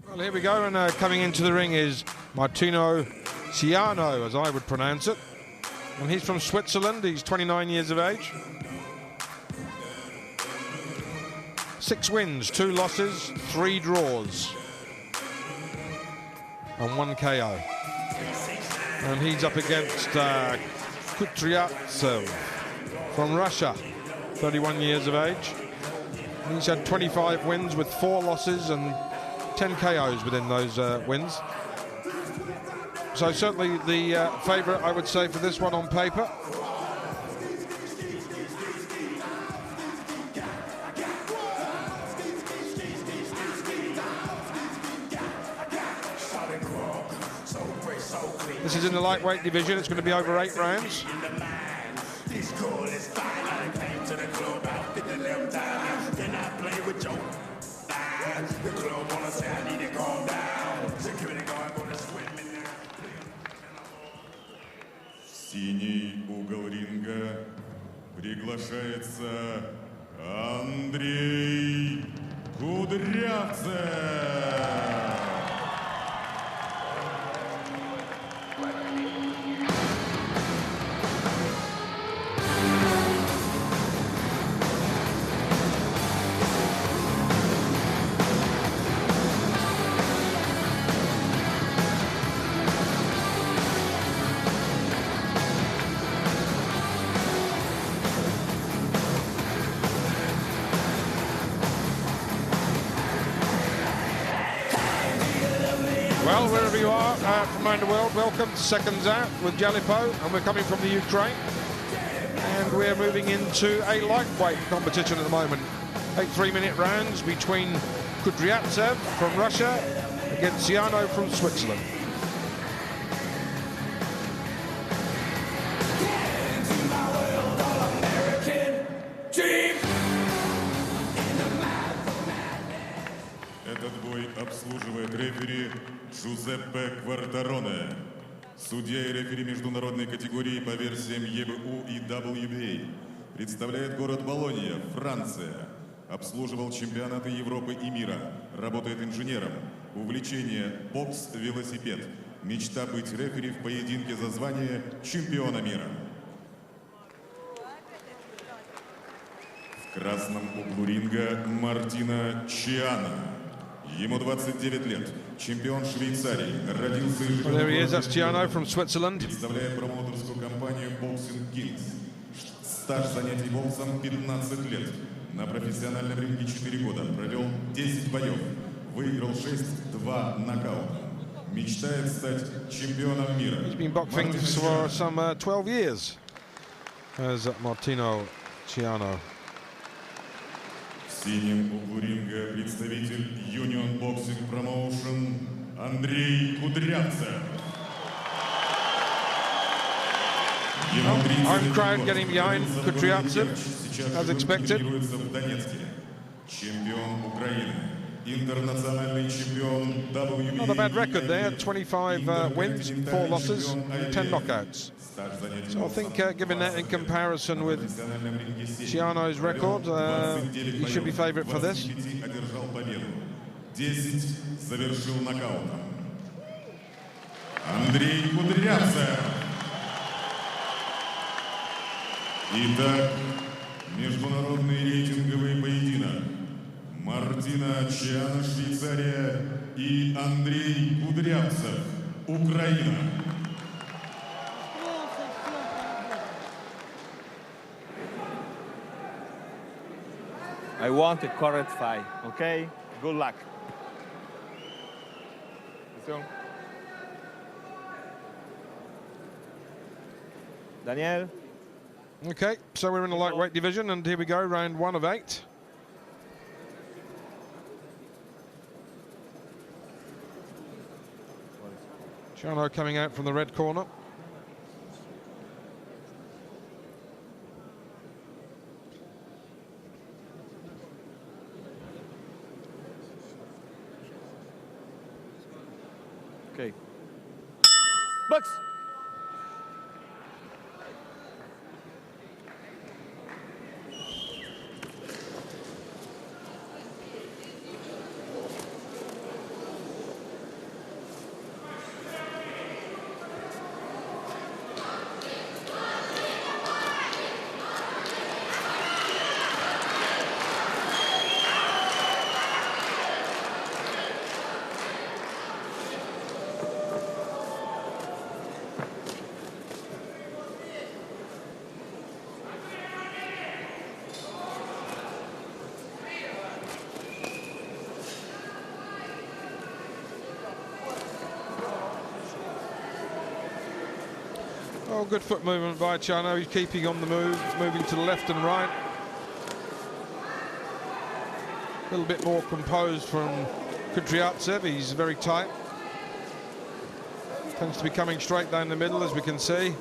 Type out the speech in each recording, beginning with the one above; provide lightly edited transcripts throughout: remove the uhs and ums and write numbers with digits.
Well, here we go, and coming into the ring is Martino Ciano, as I would pronounce it. And he's from Switzerland. He's 29 years of age. 6 wins, 2 losses, 3 draws, and 1 KO. And he's up against Kudriavtsev from Russia, 31 years of age. And he's had 25 wins with 4 losses and 10 KOs within those wins. So certainly the favourite, I would say, for this one on paper. This is in the lightweight division. It's going to be over 8 rounds. В синий угол ринга приглашается Андрей Кудриавтсев. Well, wherever you are from around the world, welcome to Seconds Out with Jalipo, and we're coming from the Ukraine. And we're moving into a lightweight competition at the moment. 8 3-minute rounds between Kudriavtsev from Russia against Ciano from Switzerland. Этот бой обслуживает рефери Джузеппе Квартароне. Судья и рефери международной категории по версиям ЕБУ и WBA. Представляет город Болонья, Франция. Обслуживал чемпионаты Европы и мира. Работает инженером. Увлечение – бокс, велосипед. Мечта быть рефери в поединке за звание чемпиона мира. В красном углу ринга Мартино Ciano. Ему 29 лет. Чемпион Швейцарии. Родился и Well, there he is. That's Ciano from Switzerland. Представляет промоутерскую компанию Boxing Kings. Стаж занятий боксом 15 лет. На профессиональном ринге 4 года. Провел 10 боев. Выиграл 6, 2 нокаута. Мечтает стать чемпионом мира. He's been boxing for some 12 years as Martino Ciano. В синем углу ринга представитель Union Boxing Promotion Андрей Кудрявтсев. Home crowd getting behind Kudriavtsev, as expected. В Донецке. Чемпион Украины. Интернациональный чемпион WBA. Not a bad record there, 25 wins, 4 losses, 10 knockouts. So I think given that in comparison with Ciano's record, he should be favourite for this. 10 завершил нокаутом. Андрей Кудрявтсев. Итак, международный рейтинговый поединок. Мартино Ciano, Швейцария, и Андрей Кудрявтсев, Украина. I want a correct fight, okay? Good luck. Daniel? Okay, so we're in the lightweight division, and here we go, round 1 of 8. Ciano coming out from the red corner. Okay. Box! Oh, good foot movement by Ciano. He's keeping on the move, moving to the left and right. A little bit more composed from Kudriavtsev. He's very tight. Tends to be coming straight down the middle, as we can see.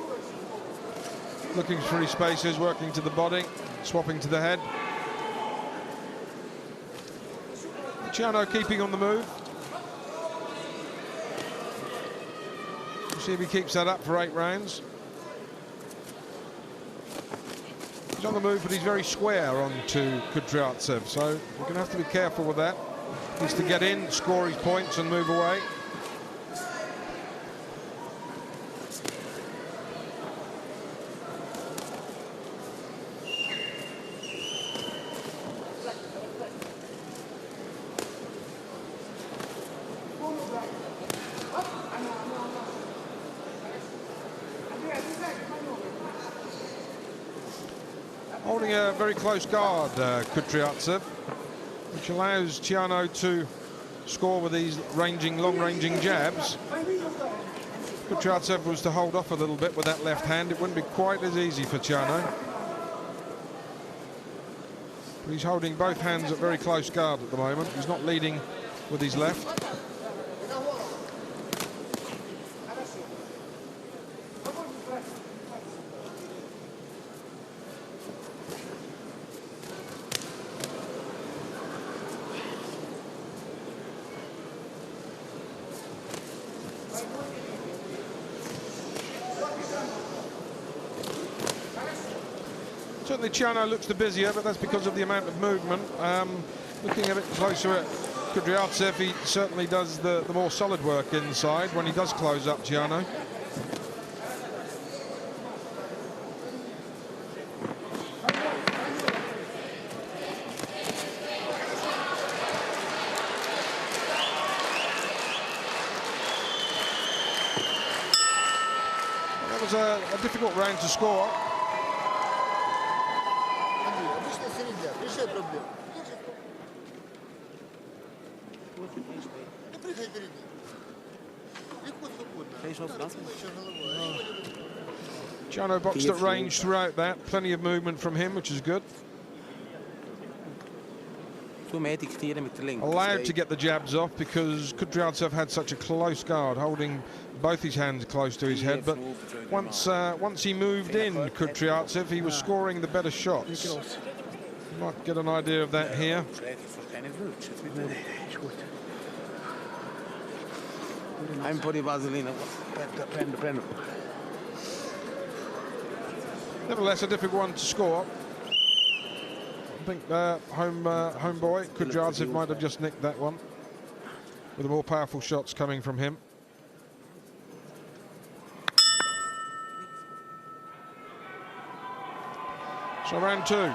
Looking for his spaces, working to the body, swapping to the head. Ciano keeping on the move. We'll see if he keeps that up for 8 rounds. He's on the move, but he's very square onto Kudriavtsev, so we're going to have to be careful with that. He needs to get in, score his points and move away. Holding a very close guard, Kudriavtsev, which allows Ciano to score with these long-ranging jabs. If Kudriavtsev was to hold off a little bit with that left hand, it wouldn't be quite as easy for Ciano. But he's holding both hands at very close guard at the moment. He's not leading with his left. Certainly Ciano looks the busier, but that's because of the amount of movement. Looking a bit closer at Kudriavtsev, he certainly does the more solid work inside when he does close up Ciano. That was a difficult round to score. Ciano boxed at range throughout that. Plenty of movement from him, which is good. Allowed to get the jabs off because Kudriavtsev had such a close guard, holding both his hands close to his head. But once he moved in, Kudriavtsev, he was scoring the better shots. You might get an idea of that here. I'm for the Vaseline. Nevertheless, a difficult one to score. I think homeboy Kudriavtsev might have just nicked that one, with the more powerful shots coming from him. So round 2.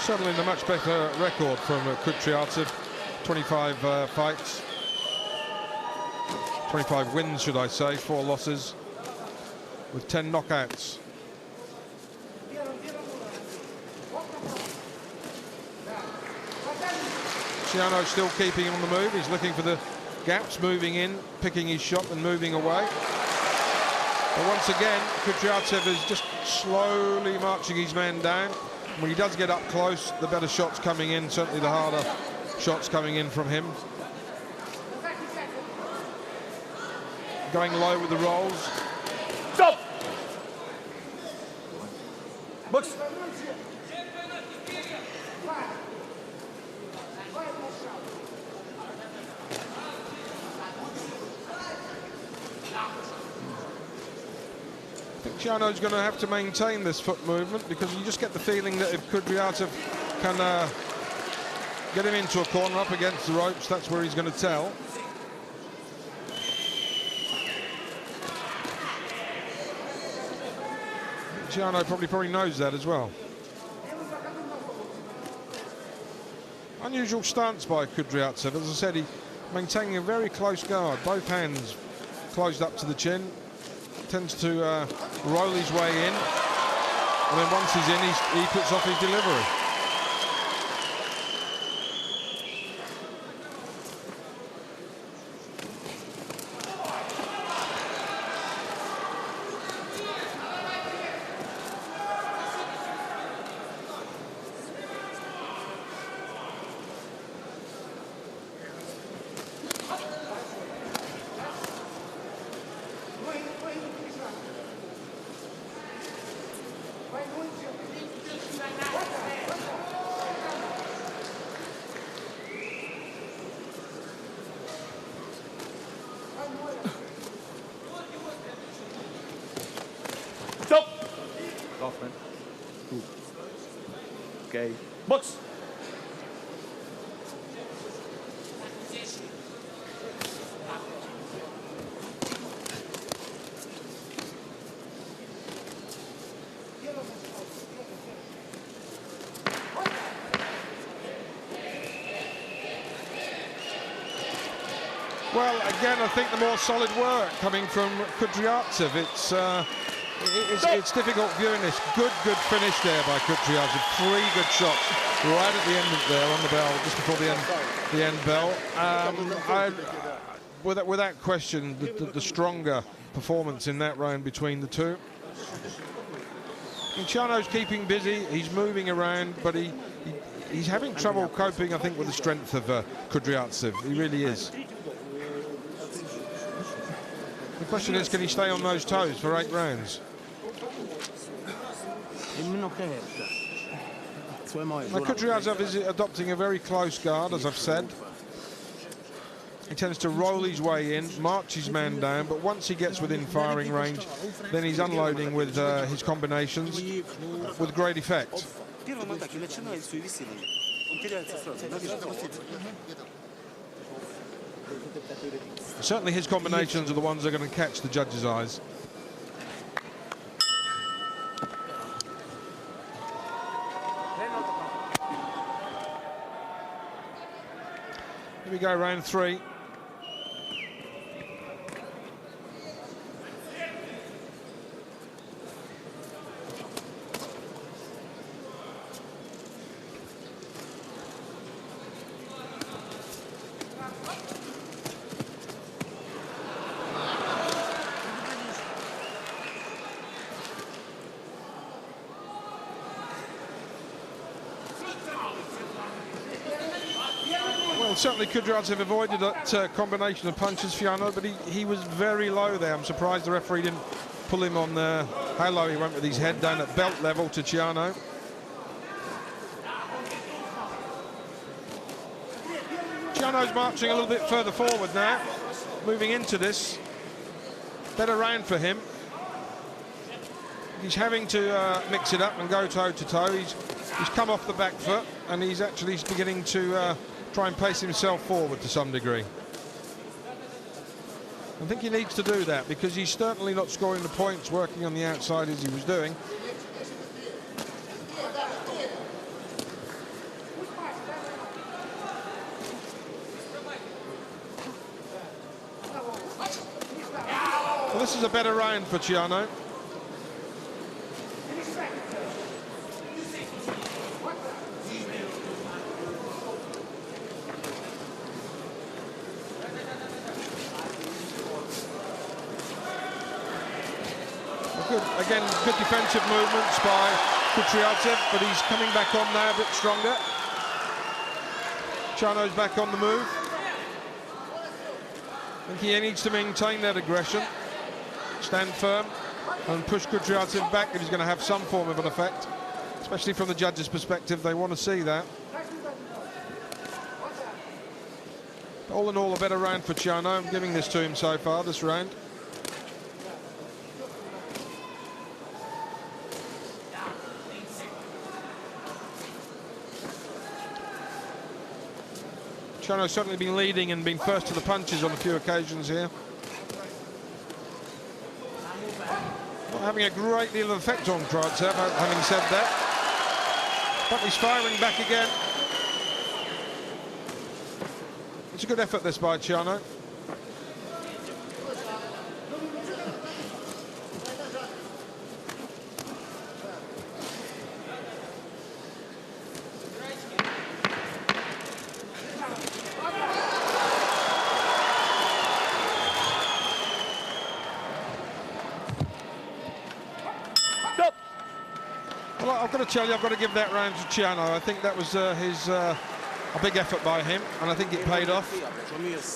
Certainly a much better record from Kudriavtsev. 25 fights, 25 wins, should I say, 4 losses, with 10 knockouts. Ciano still keeping on the move. He's looking for the gaps, moving in, picking his shot and moving away. But once again, Kudriavtsev is just slowly marching his man down. When he does get up close, the better shots coming in, certainly the harder shots coming in from him. Going low with the rolls. Stop! Box. I think Ciano's going to have to maintain this foot movement, because you just get the feeling that if Kudriavtsev can get him into a corner up against the ropes, that's where he's going to tell. Ciano probably knows that as well. Unusual stance by Kudriavtsev. As I said, he maintaining a very close guard, both hands closed up to the chin. Tends to roll his way in. and then once he's in, he puts off his delivery. Stop. Off, man. Okay. Box. Well, again, I think the more solid work coming from Kudriavtsev. It's difficult viewing this. Good finish there by Kudriavtsev. 3 good shots right at the end of there on the bell, just before the end bell. Without question, the stronger performance in that round between the two. And Ciano's keeping busy. He's moving around, but he's having trouble coping, I think, with the strength of Kudriavtsev. He really is. The question is, can he stay on those toes for 8 rounds? Now, Kudriavtsev is adopting a very close guard, as I've said. He tends to roll his way in, march his man down, but once he gets within firing range, then he's unloading with his combinations with great effect. Certainly his combinations are the ones that are going to catch the judges' eyes. Here we go, round 3. Certainly Kudriavtsev avoided that combination of punches, Ciano, but he was very low there. I'm surprised the referee didn't pull him on how low he went with his head down at belt level to Ciano. Ciano's marching a little bit further forward now, moving into this. Better round for him. He's having to mix it up and go toe-to-toe. He's come off the back foot, and he's actually beginning to try and pace himself forward to some degree. I think he needs to do that because he's certainly not scoring the points working on the outside as he was doing. Well, this is a better round for Ciano. Again, good defensive movements by Kudriavtsev, but he's coming back on now a bit stronger. Ciano's back on the move. I think he needs to maintain that aggression, stand firm, and push Kudriavtsev back if he's going to have some form of an effect, especially from the judges' perspective. They want to see that. All in all, a better round for Ciano. I'm giving this to him so far, this round. Ciano's certainly been leading and been first to the punches on a few occasions here. Not having a great deal of effect on Kudriavtsev, having said that. But he's firing back again. It's a good effort, this, by Ciano. I've got to tell you, I've got to give that round to Ciano. I think that was a big effort by him, and I think it paid off.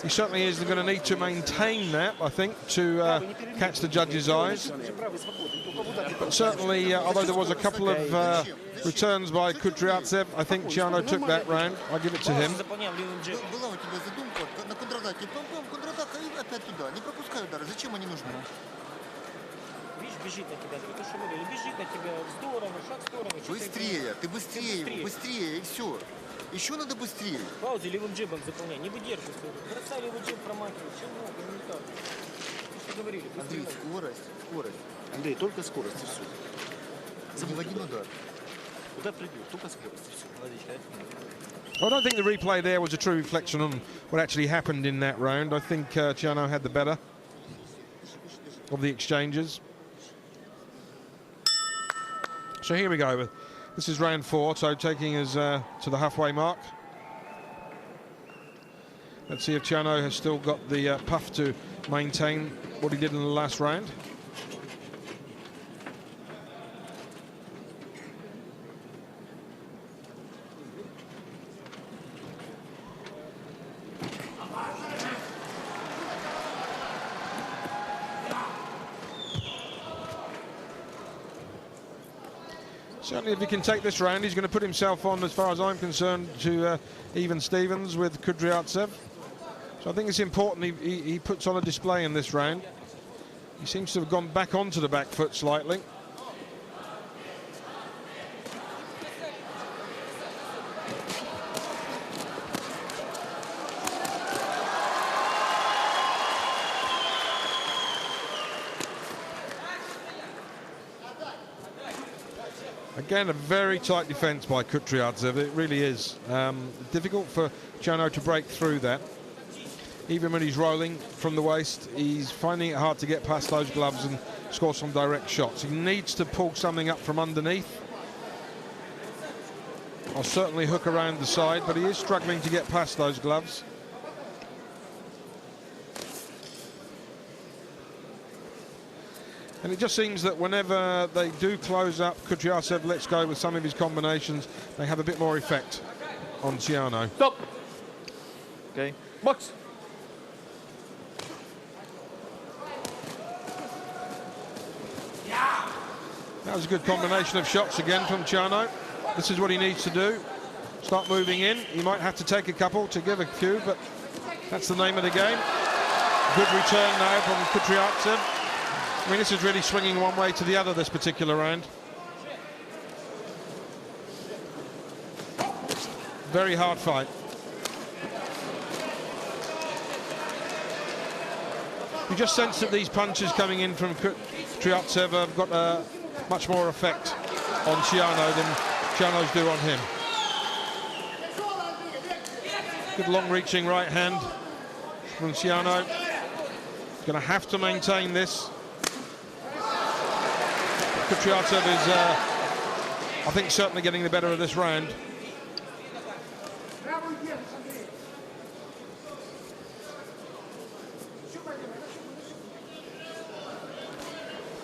He certainly is going to need to maintain that, I think, to catch the judges' eyes. But certainly, although there was a couple of returns by Kudriavtsev, I think Ciano took that round. I'll give it to him. Бежит на тебя, это что говорили, бежит на тебя в сторону, шаг в сторону. Быстрее, ты быстрее, быстрее, и все. Еще надо быстрее. Паузе левым джебом заполняй, не выдерживай. Бросай левый джеб, промахивай. Чего? Не так. Что говорили? Андрей, скорость, скорость. Андрей, только скорость и все. Не в один удар. Куда придет? Только скорость и все. I don't think the replay there was a true reflection on what actually happened in that round. I think Ciano had the better of the exchanges. So here we go. This is round 4, so taking us to the halfway mark. Let's see if Ciano has still got the puff to maintain what he did in the last round. Certainly, if he can take this round, he's going to put himself on, as far as I'm concerned, to even Stevens with Kudriavtsev. So I think it's important he puts on a display in this round. He seems to have gone back onto the back foot slightly. Again, a very tight defence by Kudriavtsev. It really is. Difficult for Ciano to break through that. Even when he's rolling from the waist, he's finding it hard to get past those gloves and score some direct shots. He needs to pull something up from underneath. I'll certainly hook around the side, but he is struggling to get past those gloves. And it just seems that whenever they do close up, Kudriavtsev lets go with some of his combinations, they have a bit more effect on Ciano. Stop. Okay, box. That was a good combination of shots again from Ciano. This is what he needs to do. Start moving in. He might have to take a couple to give a few, but that's the name of the game. Good return now from Kudriavtsev. I mean, this is really swinging one way to the other, this particular round. Very hard fight. You just sense that these punches coming in from Kudriavtsev have got much more effect on Ciano than Ciano's do on him. Good long-reaching right hand from Ciano. He's going to have to maintain this. Kudriavtsev is, I think, certainly getting the better of this round.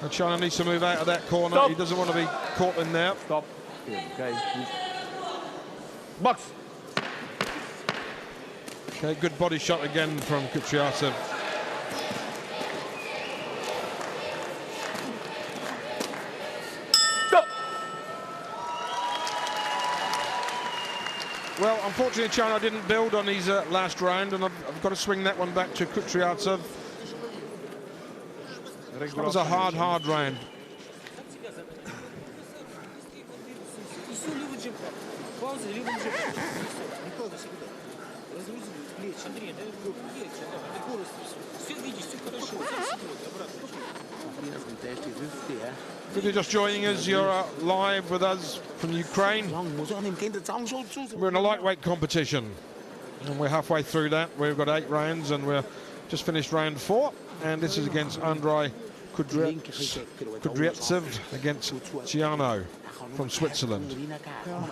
And Ciano needs to move out of that corner. Stop. He doesn't want to be caught in there. Stop. Okay. Box. Okay, good body shot again from Kudriavtsev. Well, unfortunately, Ciano didn't build on his last round, and I've got to swing that one back to Kudriavtsev. That was a hard round. If you're just joining us, you're live with us from Ukraine. We're in a lightweight competition, and we're halfway through that. We've got 8 rounds, and we're just finished round 4. And this is against Andrei Kudriavtsev against Ciano from Switzerland.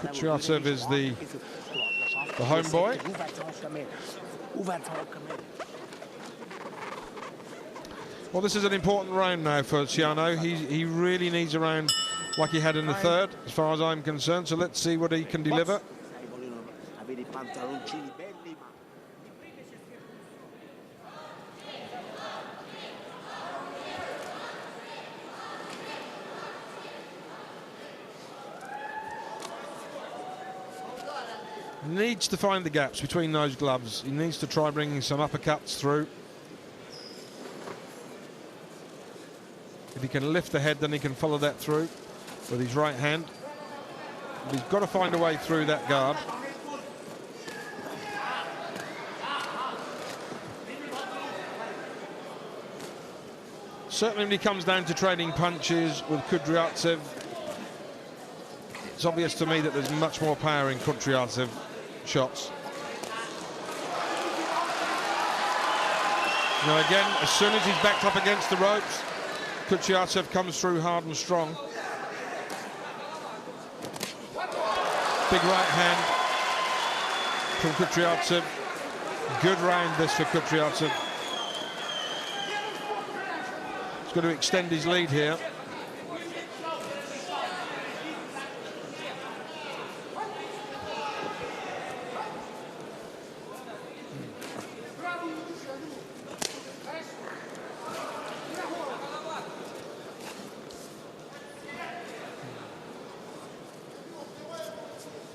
Kudriavtsev is the homeboy. Well, this is an important round now for Ciano. He really needs a round like he had in the third, as far as I'm concerned. So let's see what he can deliver. He needs to find the gaps between those gloves. He needs to try bringing some uppercuts through. If he can lift the head, then he can follow that through with his right hand. But he's got to find a way through that guard. Certainly when he comes down to trading punches with Kudriavtsev, it's obvious to me that there's much more power in Kudriavtsev shots. Now again, as soon as he's backed up against the ropes, Kudriavtsev comes through hard and strong. Big right hand from Kudriavtsev. Good round this for Kudriavtsev. He's got to extend his lead here.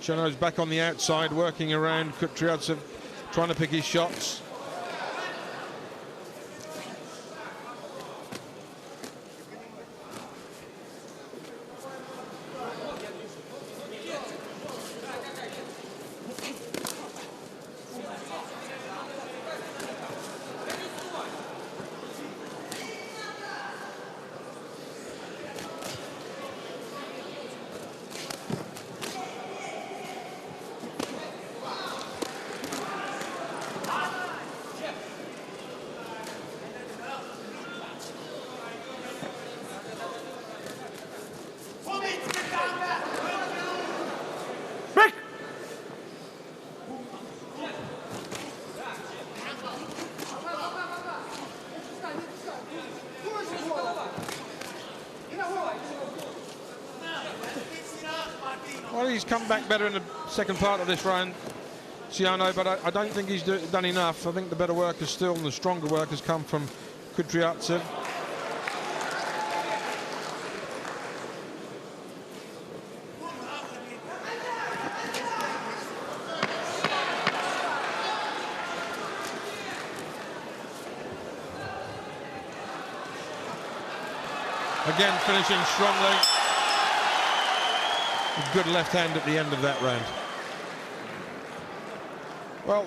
Ciano's back on the outside, working around Kudriavtsev, trying to pick his shots. Well, he's come back better in the second part of this round, Ciano, but I don't think he's done enough. I think the better work is still, and the stronger work has come from Kudriavtsev. Again, finishing strongly. A good left hand at the end of that round. Well,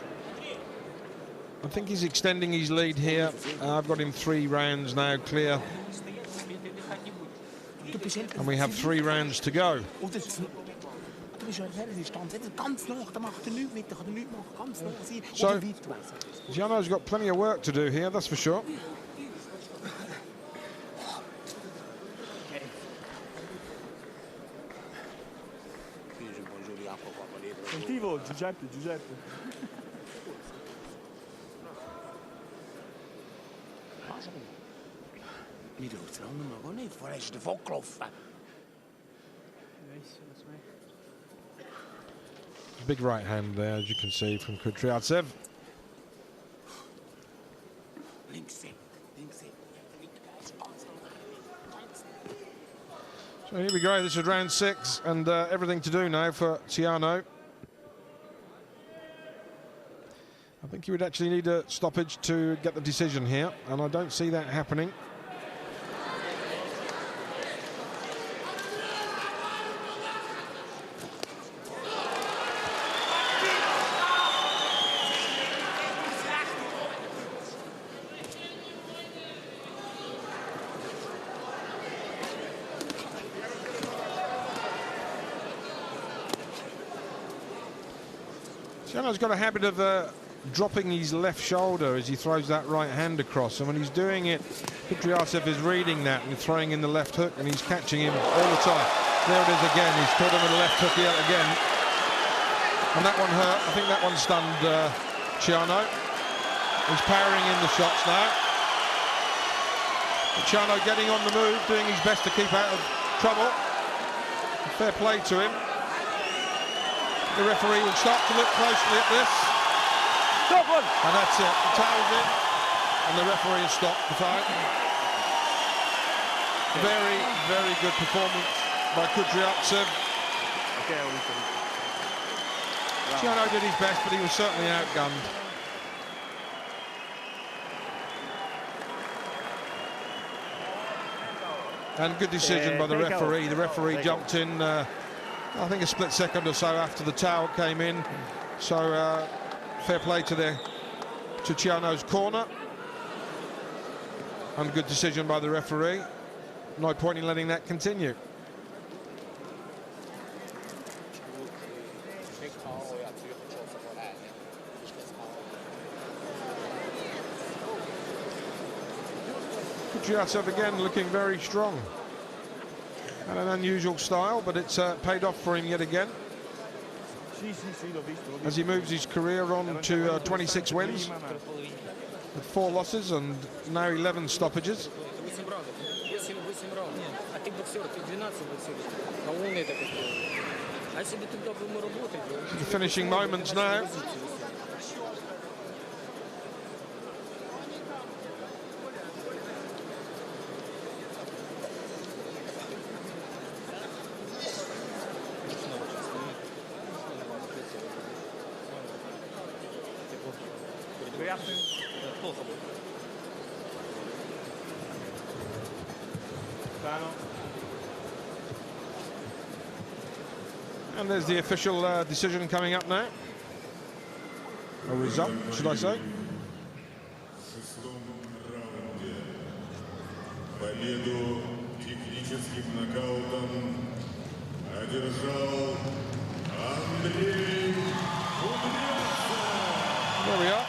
I think he's extending his lead here. I've got him 3 rounds now clear. And we have 3 rounds to go. So, Ciano's got plenty of work to do here, that's for sure. Sentivo, Giuseppe. Big right hand there, as you can see, from Kudriavtsev. So here we go, this is round 6, and everything to do now for Ciano. I think he would actually need a stoppage to get the decision here, and I don't see that happening. Ciano's got a habit of dropping his left shoulder as he throws that right hand across, and when he's doing it, Kudriavtsev is reading that and throwing in the left hook, and he's catching him all the time. There it is again, he's caught him with a left hook here again, and that one hurt. I think that one stunned Ciano. He's powering in the shots now. But Ciano getting on the move, doing his best to keep out of trouble. Fair play to him. The referee will start to look closely at this. And that's it. The towel's in. And the referee has stopped the fight. Very, very good performance by Kudriavtsev. Ciano did his best, but he was certainly outgunned. And good decision by the referee. The referee jumped in, I think a split second or so after the towel came in. So fair play to Ciano's corner. And good decision by the referee. No point in letting that continue. Kudriavtsev again looking very strong. And an unusual style, but it's paid off for him yet again. As he moves his career on to 26 wins, with 4 losses and now 11 stoppages. The finishing moments now. And there's the official decision coming up now. A result, should I say. Победу техническим нокаутом одержал Andrei Kudriavtsev. There we are.